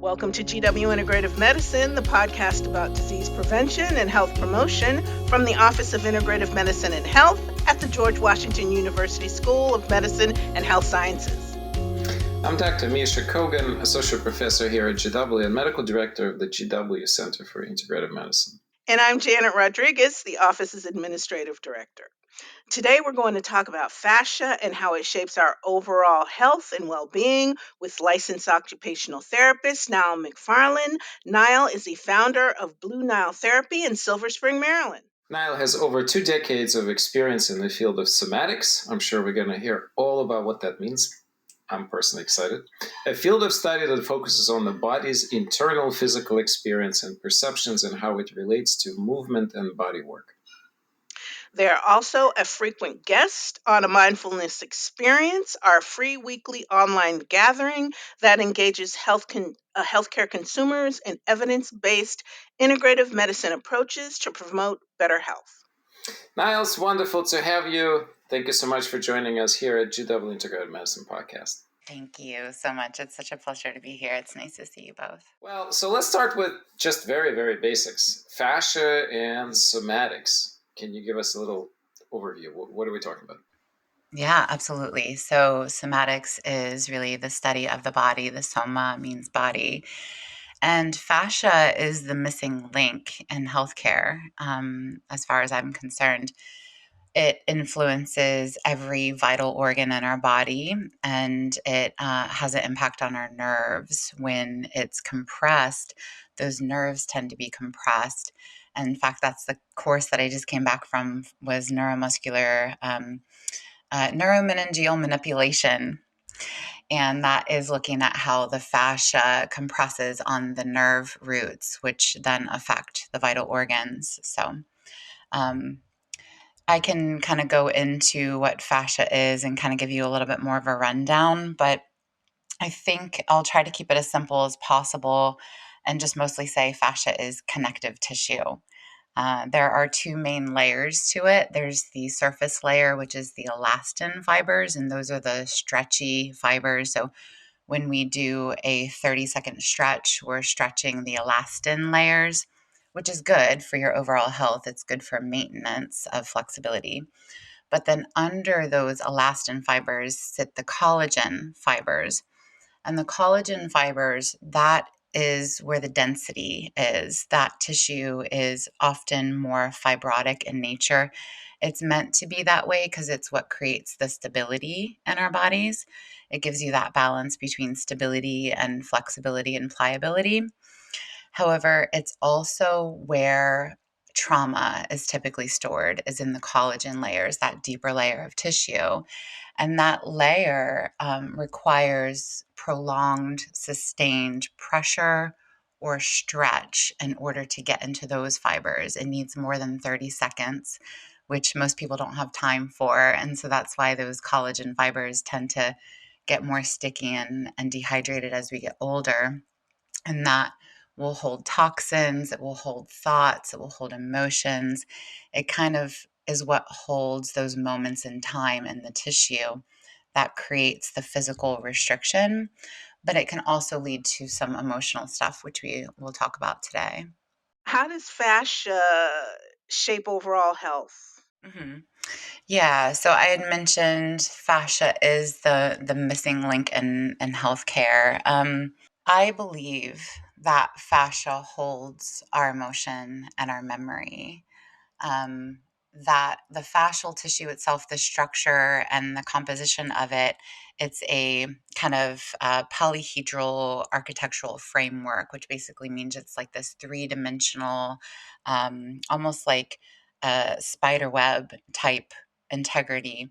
Welcome to GW Integrative Medicine, the podcast about disease prevention and health promotion from the Office of Integrative Medicine and Health at the George Washington University School of Medicine and Health Sciences. I'm Dr. Misha Kogan, Associate Professor here at GW and Medical Director of the GW Center for Integrative Medicine. And I'm Janet Rodriguez, the office's Administrative Director. Today, we're going to talk about fascia and how it shapes our overall health and well being with licensed occupational therapist Nyle McFarland. Nyle is the founder of Blue Nile Therapy in Silver Spring, Maryland. Nyle has over 2 decades of experience in the field of somatics. I'm sure we're going to hear all about what that means. I'm personally excited. A field of study that focuses on the body's internal physical experience and perceptions and how it relates to movement and body work. They're also a frequent guest on A Mindfulness Experience, our free weekly online gathering that engages healthcare consumers in evidence-based integrative medicine approaches to promote better health. Nyle, it's wonderful to have you. Thank you so much for joining us here at GW Integrative Medicine Podcast. Thank you so much. It's such a pleasure to be here. It's nice to see you both. Well, so let's start with just very, very basics. Fascia and somatics. Can you give us a little overview? What are we talking about? Yeah, absolutely. So somatics is really the study of the body. The soma means body. And fascia is the missing link in healthcare, as far as I'm concerned. It influences every vital organ in our body, and it has an impact on our nerves. When it's compressed, those nerves tend to be compressed. And in fact, that's the course that I just came back from, was neuromuscular neuromeningeal manipulation. And that is looking at how the fascia compresses on the nerve roots, which then affect the vital organs. So I can kind of go into what fascia is and kind of give you a little bit more of a rundown, but I think I'll try to keep it as simple as possible and just mostly say fascia is connective tissue. There are 2 main layers to it. There's the surface layer, which is the elastin fibers, and those are the stretchy fibers. So when we do a 30-second stretch, we're stretching the elastin layers, which is good for your overall health. It's good for maintenance of flexibility. But then under those elastin fibers sit the collagen fibers. And the collagen fibers, that is where the density is. That tissue is often more fibrotic in nature. It's meant to be that way because it's what creates the stability in our bodies. It gives you that balance between stability and flexibility and pliability. However, it's also where trauma is typically stored, is in the collagen layers, that deeper layer of tissue. And that layer requires prolonged, sustained pressure or stretch in order to get into those fibers. It needs more than 30 seconds, which most people don't have time for. And so that's why those collagen fibers tend to get more sticky and dehydrated as we get older. And that will hold toxins, it will hold thoughts, it will hold emotions. It kind of is what holds those moments in time in the tissue that creates the physical restriction, but it can also lead to some emotional stuff, which we will talk about today. How does fascia shape overall health? Mm-hmm. Yeah, so I had mentioned fascia is the missing link in healthcare. I believe that fascia holds our emotion and our memory. That the fascial tissue itself, the structure and the composition of it, it's a kind of polyhedral architectural framework, which basically means it's like this 3-dimensional, almost like a spider web type integrity.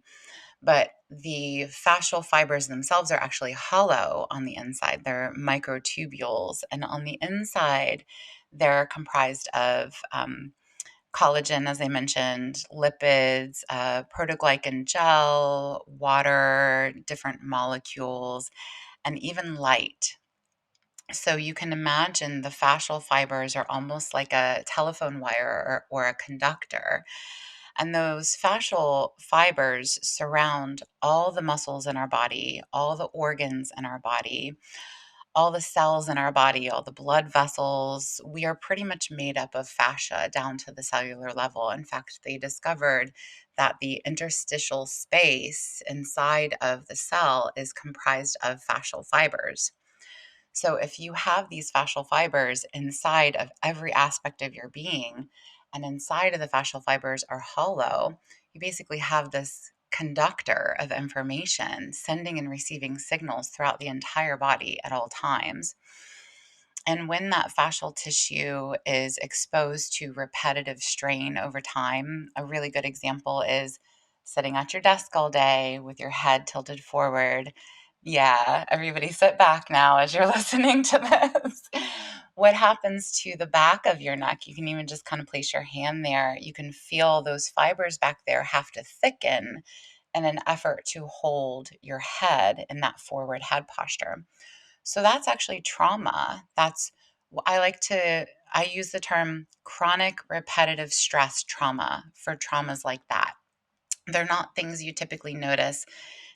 But the fascial fibers themselves are actually hollow on the inside. They're microtubules. And on the inside, they're comprised of collagen, as I mentioned, lipids, protoglycan gel, water, different molecules, and even light. So you can imagine the fascial fibers are almost like a telephone wire or a conductor. And those fascial fibers surround all the muscles in our body, all the organs in our body, all the cells in our body, all the blood vessels, we are pretty much made up of fascia down to the cellular level. In fact, they discovered that the interstitial space inside of the cell is comprised of fascial fibers. So if you have these fascial fibers inside of every aspect of your being, and inside of the fascial fibers are hollow, you basically have this conductor of information sending and receiving signals throughout the entire body at all times. And when that fascial tissue is exposed to repetitive strain over time, a really good example is sitting at your desk all day with your head tilted forward. Yeah, everybody sit back now as you're listening to this. What happens to the back of your neck? You can even just kind of place your hand there. You can feel those fibers back there have to thicken in an effort to hold your head in that forward head posture. So that's actually trauma. I use the term chronic repetitive stress trauma for traumas like that. They're not things you typically notice.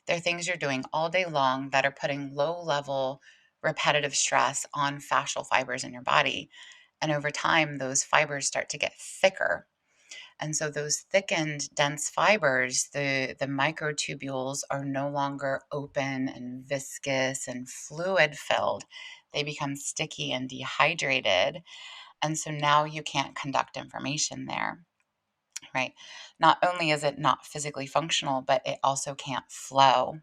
They're things you're doing all day long that are putting low level repetitive stress on fascial fibers in your body. And over time, those fibers start to get thicker. And so those thickened, dense fibers, the microtubules are no longer open and viscous and fluid filled. They become sticky and dehydrated. And so now you can't conduct information there, right? Not only is it not physically functional, but it also can't flow.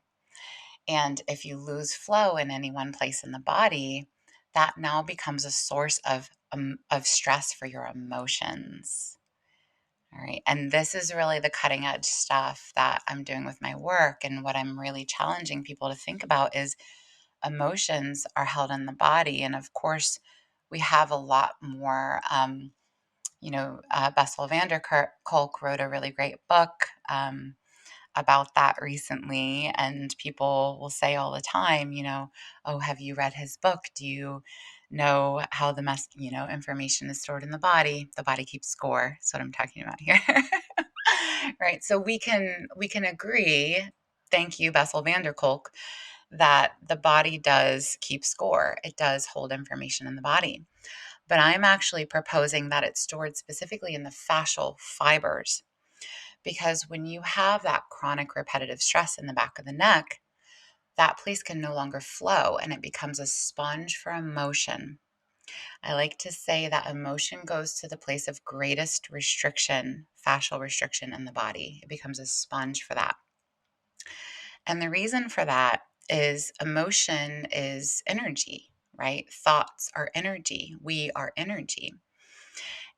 And if you lose flow in any one place in the body, that now becomes a source of stress for your emotions. All right. And this is really the cutting edge stuff that I'm doing with my work. And what I'm really challenging people to think about is emotions are held in the body. And of course, we have a lot more. Bessel van der Kolk wrote a really great book about that recently. And people will say all the time, oh, have you read his book? Do you know how information is stored in the body? The body keeps score. That's what I'm talking about here. Right. So we can agree, thank you, Bessel van der Kolk, that the body does keep score. It does hold information in the body. But I'm actually proposing that it's stored specifically in the fascial fibers. Because when you have that chronic repetitive stress in the back of the neck, that place can no longer flow and it becomes a sponge for emotion. I like to say that emotion goes to the place of greatest restriction, fascial restriction in the body. It becomes a sponge for that. And the reason for that is emotion is energy, right? Thoughts are energy. We are energy.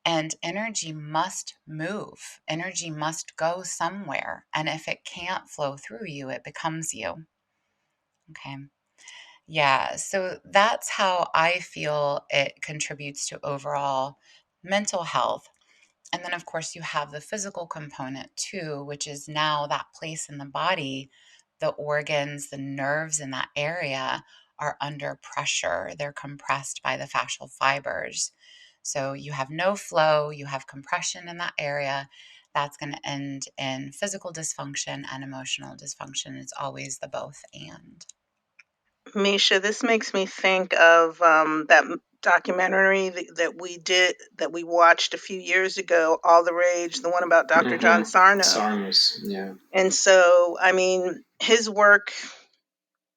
And energy must move. Energy must go somewhere. And if it can't flow through you, it becomes you. Okay. Yeah. So that's how I feel it contributes to overall mental health. And then, of course, you have the physical component too, which is now that place in the body, the organs, the nerves in that area are under pressure. They're compressed by the fascial fibers. So you have no flow, you have compression in that area. That's going to end in physical dysfunction and emotional dysfunction. It's always the both and. Misha, this makes me think of that documentary that we watched a few years ago, All the Rage, the one about Dr. John Sarno. Sarmus, yeah. And so, I mean, his work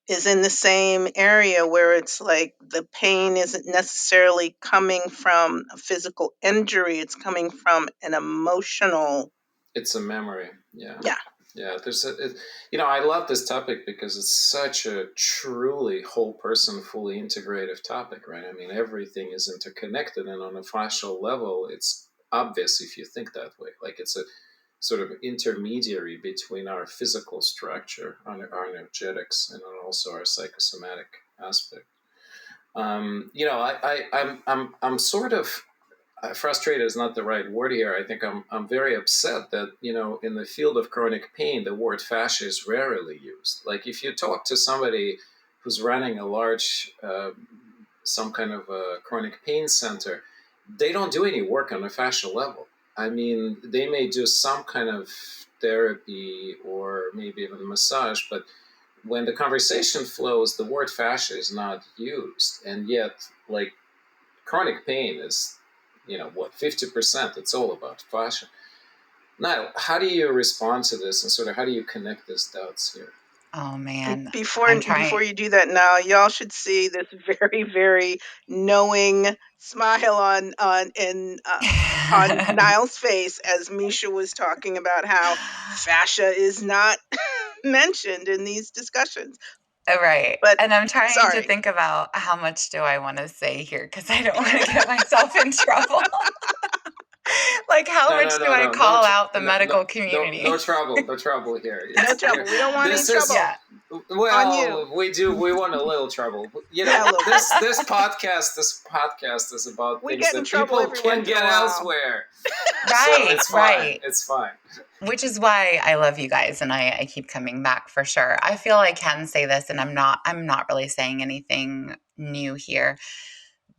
is in the same area where it's like the pain isn't necessarily coming from a physical injury, it's coming from an emotional. It's a memory, yeah. Yeah. Yeah, I love this topic because it's such a truly whole person, fully integrative topic, right? I mean, everything is interconnected, and on a fascial level, it's obvious if you think that way. Like it's a sort of intermediary between our physical structure, our energetics, and also our psychosomatic aspect. I'm sort of frustrated is not the right word here. I think I'm very upset that, in the field of chronic pain, the word fascia is rarely used. Like if you talk to somebody who's running a large, some kind of a chronic pain center, they don't do any work on a fascial level. I mean, they may do some kind of therapy or maybe even massage, but when the conversation flows, the word fascia is not used, and yet, like, chronic pain is, 50%. It's all about fascia. Now, how do you respond to this, and sort of how do you connect these dots here? Oh man, Before I'm trying. before you do that now, y'all should see this very, very knowing smile on Niall's face as Misha was talking about how fascia is not mentioned in these discussions. Right. But And I'm trying to sorry. think about how much do I want to say here because I don't want to get myself in trouble. Like, how No, no, much do no, I no, no, call out the no, no, medical no, no community? trouble, no trouble here. No trouble. We don't want any This is, trouble Yeah. on you. well, we do. We want a little trouble. Yeah, a little bit. This podcast is about We things get in that trouble people every can once in a get while. elsewhere. So Right, it's fine. right. It's fine. Which is why I love you guys and I keep coming back for sure. I feel I can say this and I'm not really saying anything new here.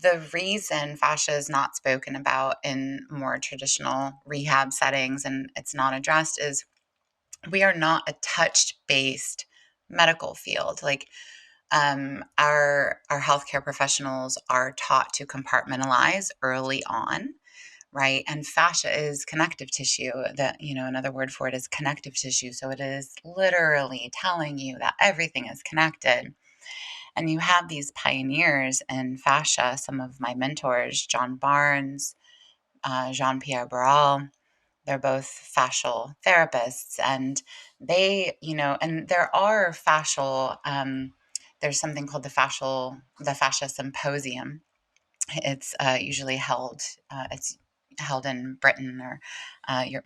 The reason fascia is not spoken about in more traditional rehab settings and it's not addressed is we are not a touch based medical field. Like our healthcare professionals are taught to compartmentalize early on, right? And fascia is connective tissue. That, another word for it is connective tissue. So it is literally telling you that everything is connected. And you have these pioneers in fascia, some of my mentors, John Barnes, Jean-Pierre Barral. They're both fascial therapists, and and there are fascial. There's something called the Fascia Symposium. It's usually held. It's held in Britain or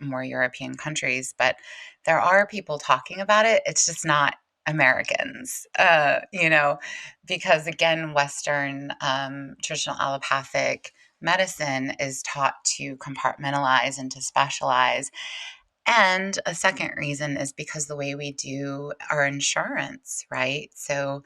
more European countries, but there are people talking about it. It's just not Americans, because again, Western traditional allopathic medicine is taught to compartmentalize and to specialize. And a second reason is because the way we do our insurance, right? So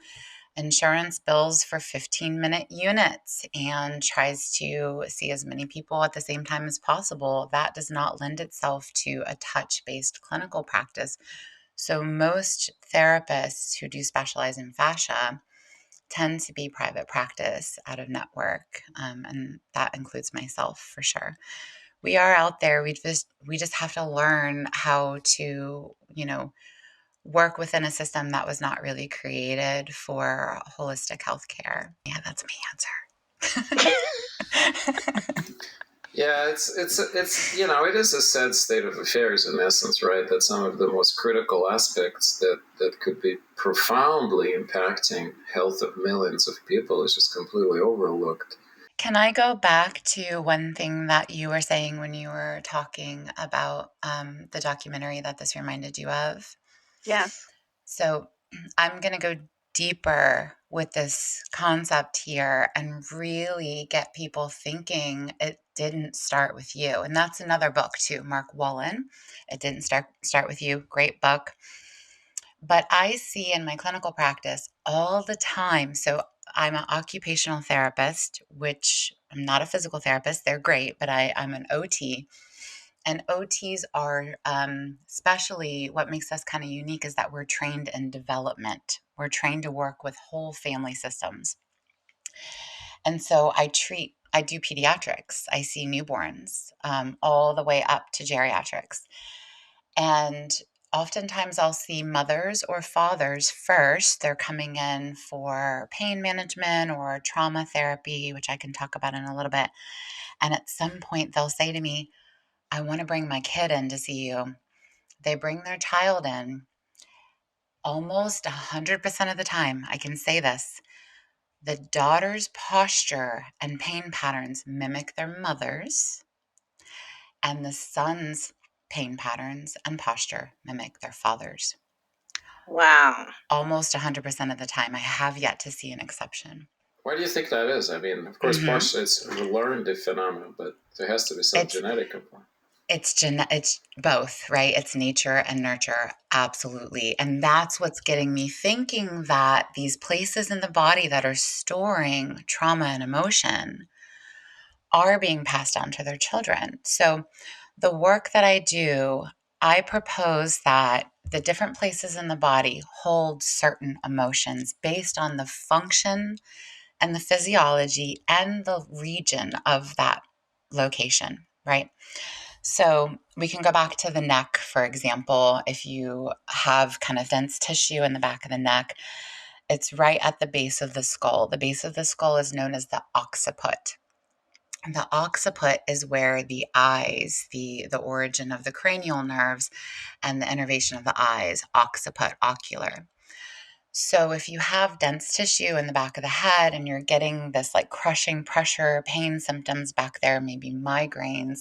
insurance bills for 15-minute units and tries to see as many people at the same time as possible. That does not lend itself to a touch based clinical practice. So, most therapists who do specialize in fascia tend to be private practice out of network, and that includes myself for sure. We are out there. We just have to learn how to work within a system that was not really created for holistic healthcare. Yeah, that's my answer. Yeah, it is a sad state of affairs in essence, right? That some of the most critical aspects that could be profoundly impacting health of millions of people is just completely overlooked. Can I go back to one thing that you were saying when you were talking about the documentary that this reminded you of? Yes. So I'm going to go deeper with this concept here and really get people thinking it didn't start with you. And that's another book too, Mark Wallen. It didn't start with you. Great book. But I see in my clinical practice all the time. So I'm an occupational therapist, which I'm not a physical therapist. They're great, but I'm an OT. And OTs are, especially what makes us kind of unique is that we're trained in development. We're trained to work with whole family systems. And so I do pediatrics. I see newborns all the way up to geriatrics. And oftentimes I'll see mothers or fathers first. They're coming in for pain management or trauma therapy, which I can talk about in a little bit. And at some point they'll say to me, I want to bring my kid in to see you. They bring their child in almost 100% of the time. I can say this. The daughter's posture and pain patterns mimic their mother's, and the son's pain patterns and posture mimic their father's. Wow. Almost 100% of the time. I have yet to see an exception. Why do you think that is? I mean, of course, Mm-hmm. partially it's a learned phenomenon, but there has to be some It's genetic component. it's both, right? It's nature and nurture, absolutely. And that's what's getting me thinking that these places in the body that are storing trauma and emotion are being passed on to their children. So the work that I do, I propose that the different places in the body hold certain emotions based on the function and the physiology and the region of that location, right? So we can go back to the neck, for example. If you have kind of dense tissue in the back of the neck, it's right at the base of the skull. The base of the skull is known as the occiput. The occiput is where the eyes, the origin of the cranial nerves and the innervation of the eyes, occiput, ocular. So if you have dense tissue in the back of the head and you're getting this like crushing pressure, pain symptoms back there, maybe migraines,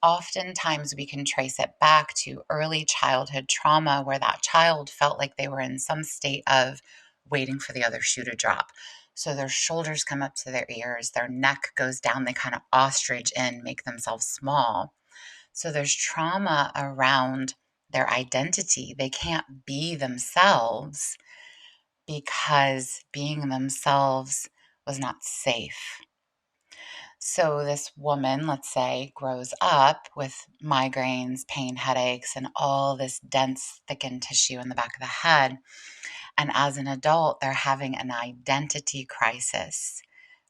oftentimes we can trace it back to early childhood trauma where that child felt like they were in some state of waiting for the other shoe to drop. So their shoulders come up to their ears, their neck goes down, they kind of ostrich in, make themselves small. So there's trauma around their identity. They can't be themselves because being themselves was not safe. So this woman, let's say, grows up with migraines, pain, headaches, and all this dense, thickened tissue in the back of the head. And as an adult, they're having an identity crisis,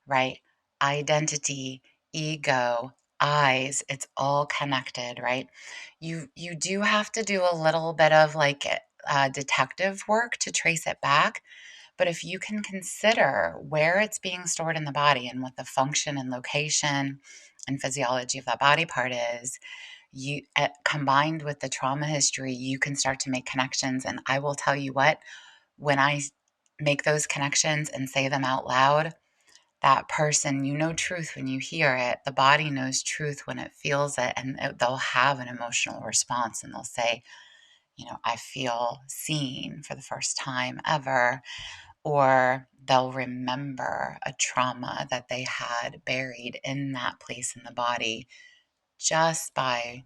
right? Identity, ego, eyes, it's all connected, right? You do have to do a little bit of like detective work to trace it back, but if you can consider where it's being stored in the body and what the function and location and physiology of that body part is, you combined with the trauma history, you can start to make connections. And I will tell you what, when I make those connections and say them out loud, that person, you know truth when you hear it. The body knows truth when it feels it, and they'll have an emotional response and they'll say, I feel seen for the first time ever, or they'll remember a trauma that they had buried in that place in the body just by,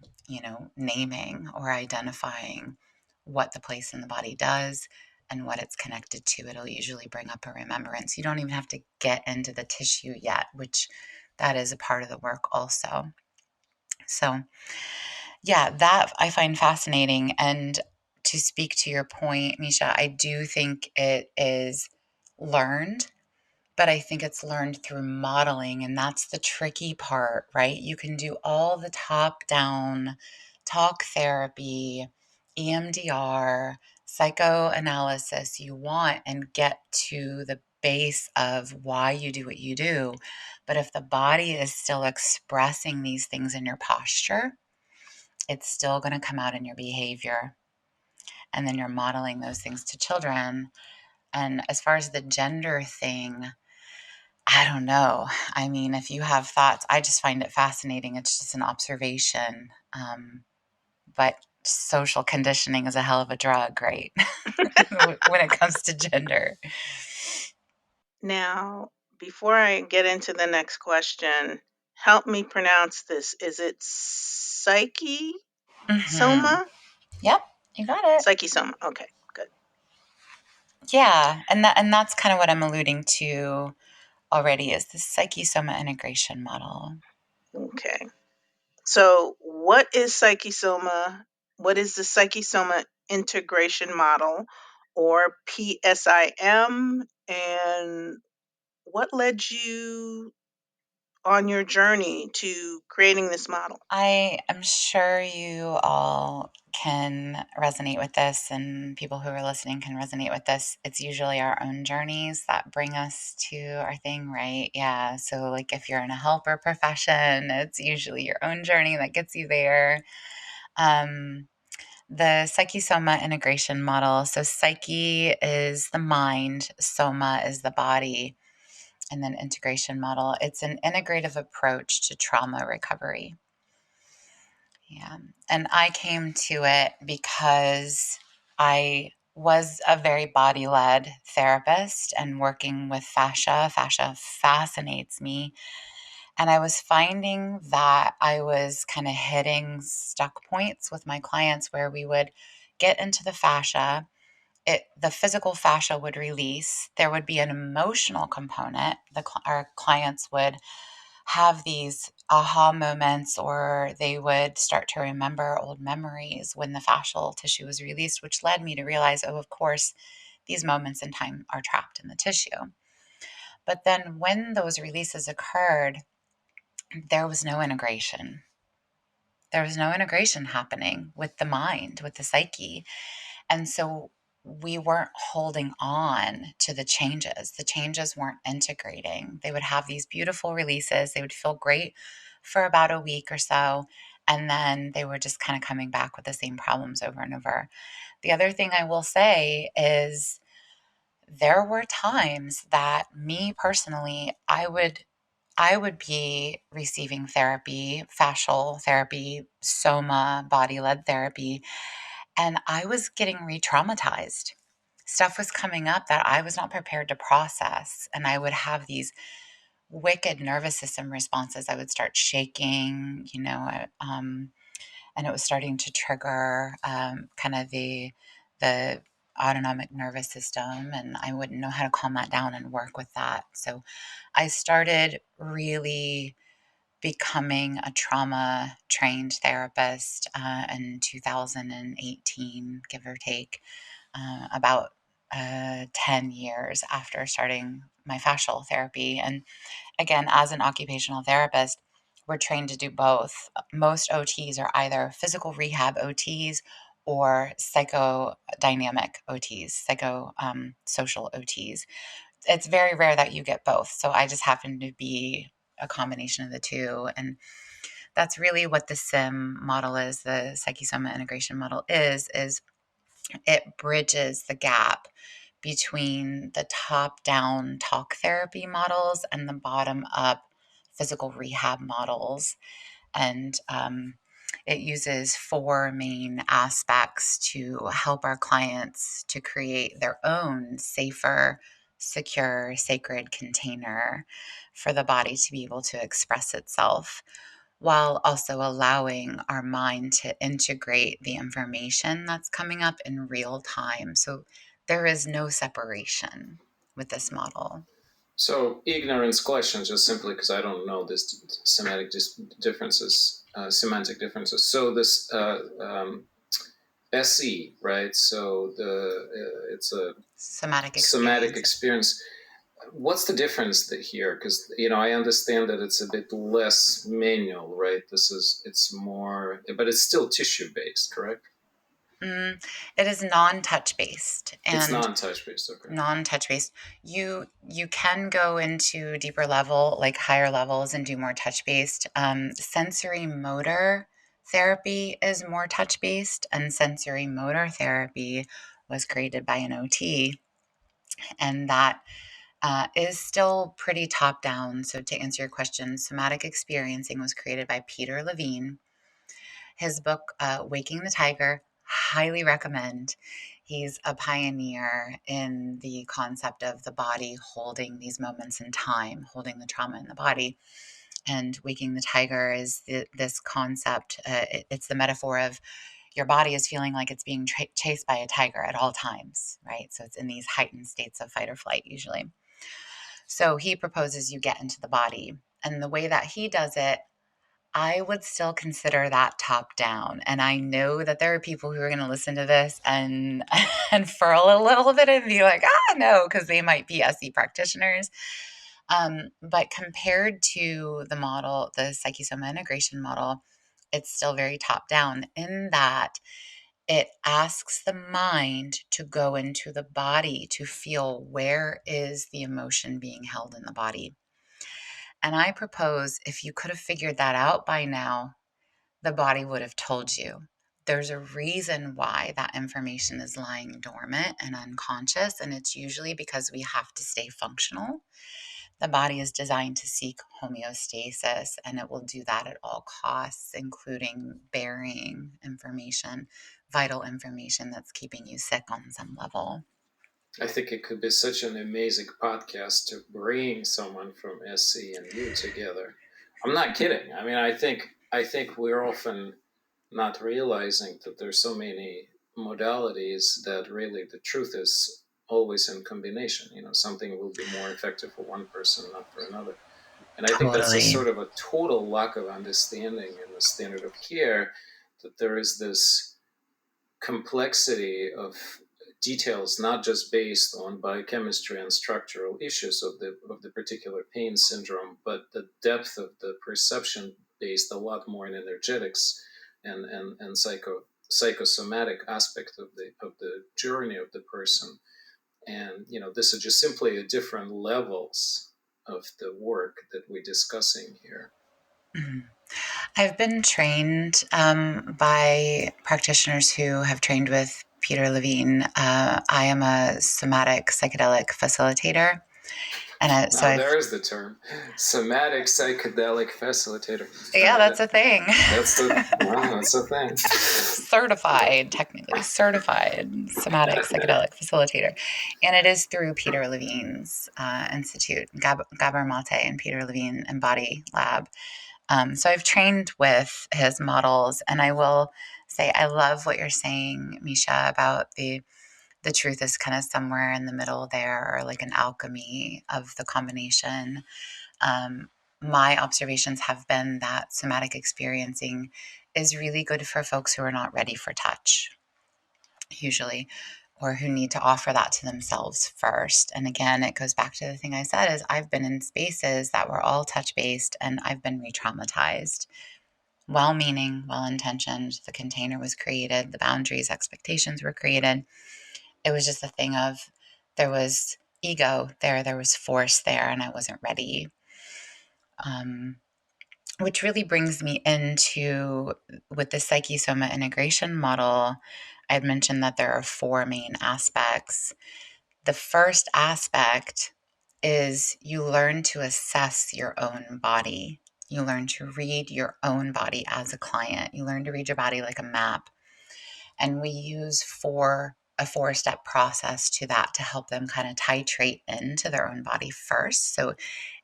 naming or identifying what the place in the body does and what it's connected to. It'll usually bring up a remembrance. You don't even have to get into the tissue yet, which that is a part of the work also. So, yeah, that I find fascinating. And to speak to your point, Misha, I do think it is learned, but I think it's learned through modeling. And that's the tricky part, right? You can do all the top down talk therapy, EMDR, psychoanalysis you want and get to the base of why you do what you do. But if the body is still expressing these things in your posture, it's still going to come out in your behavior. And then you're modeling those things to children. And as far as the gender thing, I don't know. I mean, if you have thoughts, I just find it fascinating. It's just an observation. But social conditioning is a hell of a drug, right? When it comes to gender. Now, before I get into the next question, help me pronounce this. Is it Psyche Mm-hmm. Soma? Yep, you got it. Psyche Soma. Okay, good. Yeah, and that's kind of what I'm alluding to already is the Psyche-Soma Integration Model. Okay. So, what is Psyche-Soma? What is the Psyche-Soma Integration Model, or PSIM? And what led you on your journey to creating this model? I am sure you all can resonate with this, and people who are listening can resonate with this. It's usually our own journeys that bring us to our thing, right? Yeah. So, like, if you're in a helper profession, it's usually your own journey that gets you there. Um, the Psyche-Soma Integration Model. So, Psyche is the mind, Soma is the body, and then integration model. It's an integrative approach to trauma recovery. Yeah. And I came to it because I was a very body led therapist and working with fascia. Fascia fascinates me. And I was finding that I was kind of hitting stuck points with my clients where we would get into the fascia. The physical fascia would release. There would be an emotional component. Our clients would have these aha moments, or they would start to remember old memories when the fascial tissue was released, which led me to realize, oh, of course, these moments in time are trapped in the tissue. But then when those releases occurred, there was no integration. There was no integration happening with the mind, with the psyche. And so we weren't holding on to the changes. The changes weren't integrating. They would have these beautiful releases. They would feel great for about a week or so. And then they were just kind of coming back with the same problems over and over. The other thing I will say is there were times that me personally, I would be receiving therapy, fascial therapy, soma, body led therapy, and I was getting re traumatized. Stuff was coming up that I was not prepared to process. And I would have these wicked nervous system responses. I would start shaking, and it was starting to trigger kind of the autonomic nervous system, and I wouldn't know how to calm that down and work with that. So I started really becoming a trauma trained therapist in 2018, give or take, about 10 years after starting my fascial therapy. And again, as an occupational therapist, we're trained to do both. Most OTs are either physical rehab OTs or psychodynamic OTs, social OTs. It's very rare that you get both. So I just happen to be a combination of the two. And that's really what the SIM model is, the Psyche-Soma Integration Model is it bridges the gap between the top-down talk therapy models and the bottom-up physical rehab models. And it uses four main aspects to help our clients to create their own safer, secure, sacred container for the body to be able to express itself, while also allowing our mind to integrate the information that's coming up in real time. So there is no separation with this model. So, ignorance question, just simply because I don't know this differences, semantic differences. So this SE, right? So it's a Somatic somatic experience. experience. What's the difference here? Because I understand that it's a bit less manual, right? It's more, but it's still tissue based, correct? It is non-touch based, It's and non-touch based, okay. non-touch based. You can go into deeper level, like higher levels, and do more touch based. Sensory motor therapy is more touch based, and sensory motor therapy was created by an OT, and that is still pretty top down. So to answer your question, somatic experiencing was created by Peter Levine. His book, Waking the Tiger, highly recommend. He's a pioneer in the concept of the body holding these moments in time, holding the trauma in the body. And Waking the Tiger is this concept. It's the metaphor of your body is feeling like it's being chased by a tiger at all times, right? So it's in these heightened states of fight or flight usually. So he proposes you get into the body. And the way that he does it, I would still consider that top down. And I know that there are people who are going to listen to this and and furl a little bit and be like, no, because they might be SE practitioners. But compared to the model, the Psyche-Soma integration model, it's still very top down in that it asks the mind to go into the body to feel where is the emotion being held in the body. And I propose if you could have figured that out by now, the body would have told you. There's a reason why that information is lying dormant and unconscious, and it's usually because we have to stay functional. The body is designed to seek homeostasis, and it will do that at all costs, including burying information, vital information that's keeping you sick on some level. I think it could be such an amazing podcast to bring someone from SC and you together. I'm not kidding. I mean, I think we're often not realizing that there's so many modalities that really the truth is always in combination. Something will be more effective for one person, not for another. And I think that's a Totally. sort of a total lack of understanding in the standard of care, that there is this complexity of details, not just based on biochemistry and structural issues of the particular pain syndrome, but the depth of the perception based a lot more in energetics and psychosomatic aspect of the journey of the person. And this is just simply a different levels of the work that we're discussing here. Mhm. I've been trained by practitioners who have trained with Peter Levine. I am a somatic psychedelic facilitator. And so Now I've, there is the term, somatic psychedelic facilitator. yeah, that's a thing. That's a thing. Certified, technically certified somatic psychedelic facilitator. And it is through Peter Levine's institute, Gabor Mate and Peter Levine Embody Lab. So I've trained with his models, and I will say I love what you're saying, Misha, about the truth is kind of somewhere in the middle there, or like an alchemy of the combination. Um, my observations have been that somatic experiencing is really good for folks who are not ready for touch, usually, or who need to offer that to themselves first. And again, it goes back to the thing I said is I've been in spaces that were all touch based and I've been re-traumatized. Well-meaning, well-intentioned, the container was created, the boundaries, expectations were created. It was just a thing of there was ego there was force there, and I wasn't ready. Which really brings me into with the Psyche-Soma Integration Model. I had mentioned that there are four main aspects. The first aspect is you learn to assess your own body. You learn to read your own body as a client. You learn to read your body like a map. And we use a four-step process to that to help them kind of titrate into their own body first. So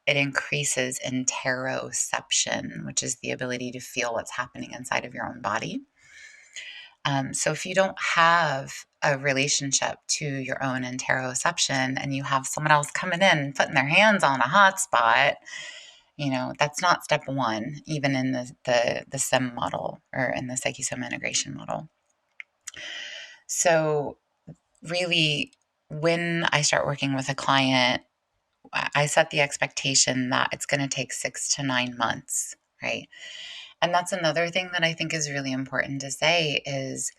it increases interoception, which is the ability to feel what's happening inside of your own body. So if you don't have a relationship to your own interoception and you have someone else coming in putting their hands on a hot spot, that's not step one, even in the SIM model or in the Psyche-Soma Integration Model. So really, when I start working with a client, I set the expectation that it's going to take 6 to 9 months, right? And that's another thing that I think is really important to say is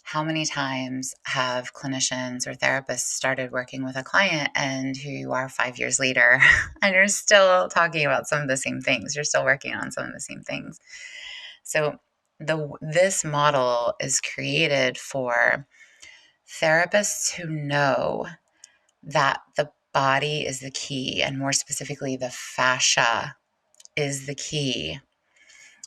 how many times have clinicians or therapists started working with a client and here you are 5 years later and you're still talking about some of the same things. You're still working on some of the same things. So this model is created for therapists who know that the body is the key, and more specifically, the fascia is the key.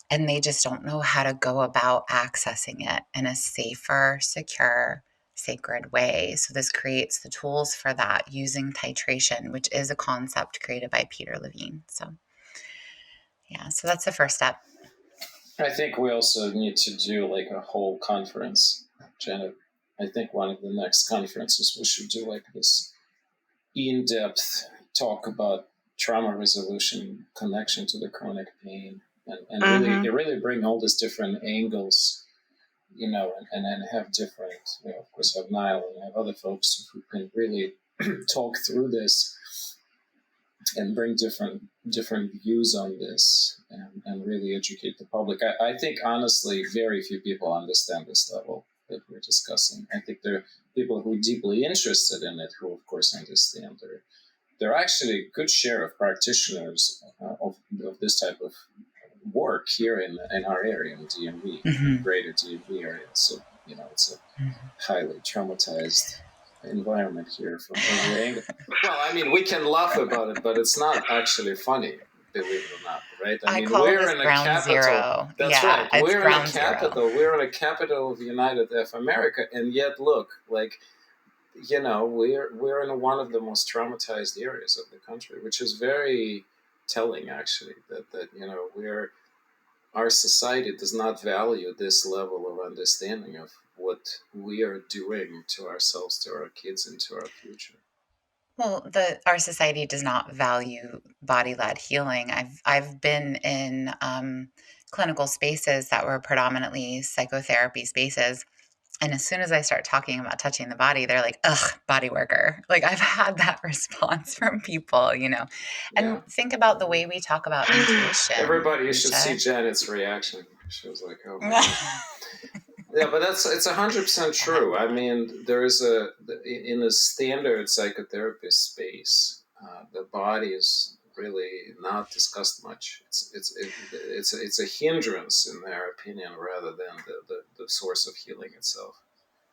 And they just don't know how to go about accessing it in a safer, secure, sacred way. So this creates the tools for that using titration, which is a concept created by Peter Levine. So yeah, so that's the first step. I think we also need to do like a whole conference, Janet. I think one of the next conferences we should do like this in-depth talk about trauma resolution, connection to the chronic pain, and really bring all these different angles, and then have different, of course, have Nyle and have other folks who can really talk through this and bring different views on this and really educate the public. I think honestly, very few people understand this level that we're discussing. I think there are people who are deeply interested in it who, of course, understand. There are actually a good share of practitioners of this type of work here in our area in DMV, Mm-hmm. greater DMV area. So, it's a highly traumatized environment here from every angle. Well, I mean, we can laugh about it, but it's not actually funny, believe it or not, right? I I mean, call we're this in a ground capital. zero. That's Yeah, right. it's We're in a ground zero. capital. We're in a capital of the United of America, and yet, look, like, we're in one of the most traumatized areas of the country, which is very telling, actually, that our society does not value this level of understanding of what we are doing to ourselves, to our kids, and to our future. Well, our society does not value body-led healing. I've been in clinical spaces that were predominantly psychotherapy spaces, and as soon as I start talking about touching the body, they're like, "Ugh, body worker." Like I've had that response from people, you know. Yeah. And think about the way we talk about intuition, Everybody, you should see Misha. Janet's reaction. She was like, "Oh my god." Yeah, but it's 100% true. I mean, there is in a standard psychotherapy space, the body is really not discussed much. It's a hindrance in their opinion rather than the source of healing itself.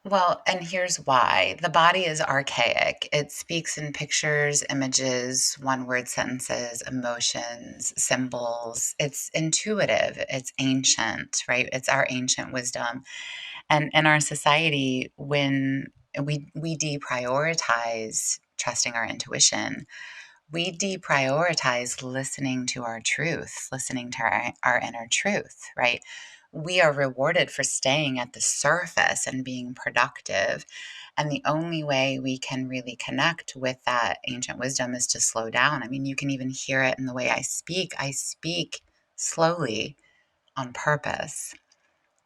Well, and here's why. The body is archaic. It speaks in pictures, images, one word sentences, emotions, symbols. It's intuitive. It's ancient, right? It's our ancient wisdom. And in our society, when we deprioritize trusting our intuition, we deprioritize listening to our truth, listening to our inner truth, right? We are rewarded for staying at the surface and being productive. And the only way we can really connect with that ancient wisdom is to slow down. I mean, you can even hear it in the way I speak. I speak slowly on purpose,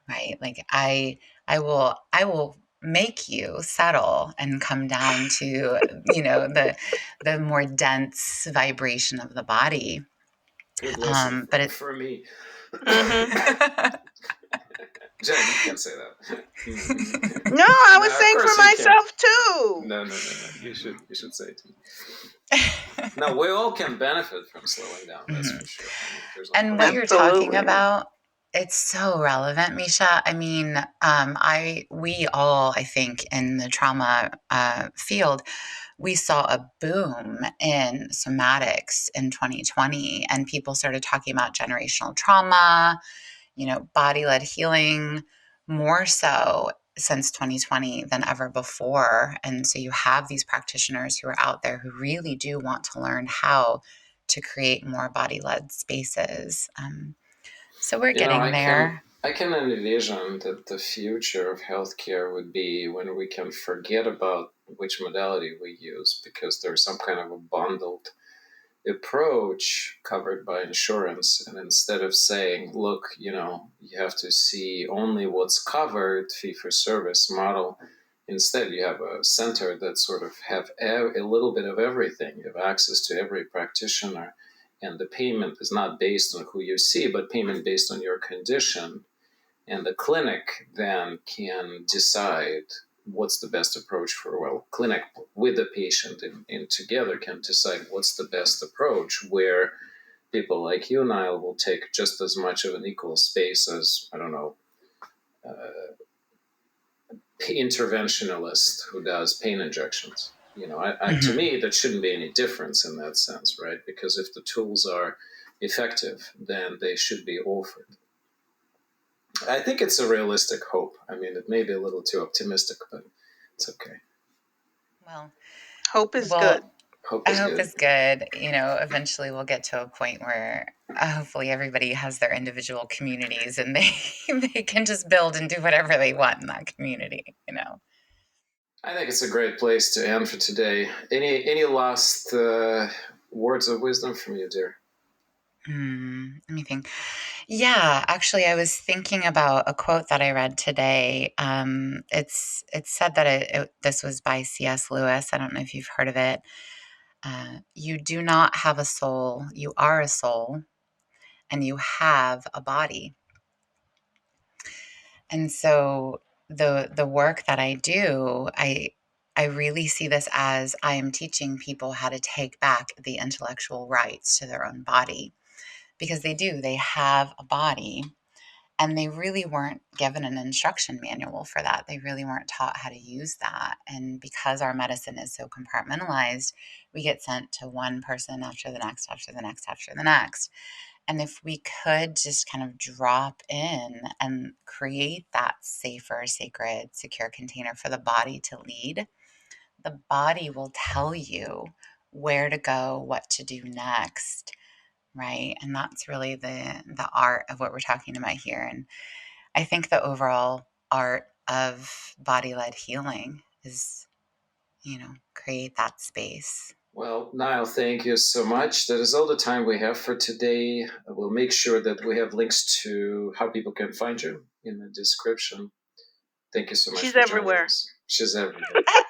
right? Like I will make you settle and come down to, the more dense vibration of the body. Listen, But it for me, Hmm. Jen, you can't say that. No, I was No, of saying for course you can't. myself too. No. You should say it to me. No, we all can benefit from slowing down. That's Mhm. for sure. I mean, there's no And what question. you're talking Absolutely. about, it's so relevant, Misha. I mean, we all, I think, in the trauma field, we saw a boom in somatics in 2020, and people started talking about generational trauma, body-led healing, more so since 2020 than ever before. And so you have these practitioners who are out there who really do want to learn how to create more body-led spaces. So we're You know, getting there. I can envision that the future of healthcare would be when we can forget about which modality we use because there's some kind of a bundled approach covered by insurance. And instead of saying, look, you have to see only what's covered, fee for service model, instead you have a center that sort of have a little bit of everything. You have access to every practitioner, and the payment is not based on who you see, but payment based on your condition. And the clinic then can decide what's the best approach for, clinic with the patient and together can decide what's the best approach, where people like you, Nile, will take just as much of an equal space as, I don't know, interventionalist who does pain injections. To Mhm. me, that shouldn't be any difference in that sense, right? Because if the tools are effective, then they should be offered. I think it's a realistic hope. I mean, it may be a little too optimistic, but it's okay. Well, Hope is good. well, Hope I is hope good. it's good. Eventually we'll get to a point where hopefully everybody has their individual communities and they they can just build and do whatever they want in that community. I think it's a great place to end for today. Any last words of wisdom from you, dear? Let me think. Yeah, actually, I was thinking about a quote that I read today. It said that this was by C.S. Lewis. I don't know if you've heard of it. You do not have a soul. You are a soul, and you have a body. And so the work that I do, I really see this as I am teaching people how to take back the intellectual rights to their own body because they do. They have a body. And they really weren't given an instruction manual for that. They really weren't taught how to use that. And because our medicine is so compartmentalized, we get sent to one person after the next, after the next, after the next. And if we could just kind of drop in and create that safer, sacred, secure container for the body to lead, the body will tell you where to go, what to do next, right? And that's really the art of what we're talking about here. And I think the overall art of body led healing is, create that space. Well, Nyle, thank you so much. That is all the time we have for today. We'll make sure that we have links to how people can find you in the description. Thank you so much She's for joining everywhere. us. She's everywhere.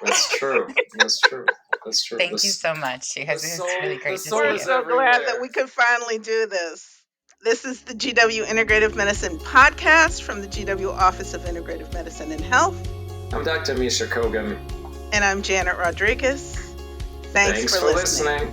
That's true. That's true. That's true. Thank you so much. You guys, it was really The great to soul We're see is you. so glad that everywhere. we could finally do this. This is the GW Integrative Medicine podcast from the GW Office of Integrative Medicine and Health. I'm Dr. Misha Kogan. And I'm Janet Rodriguez. Thanks Thanks for listening.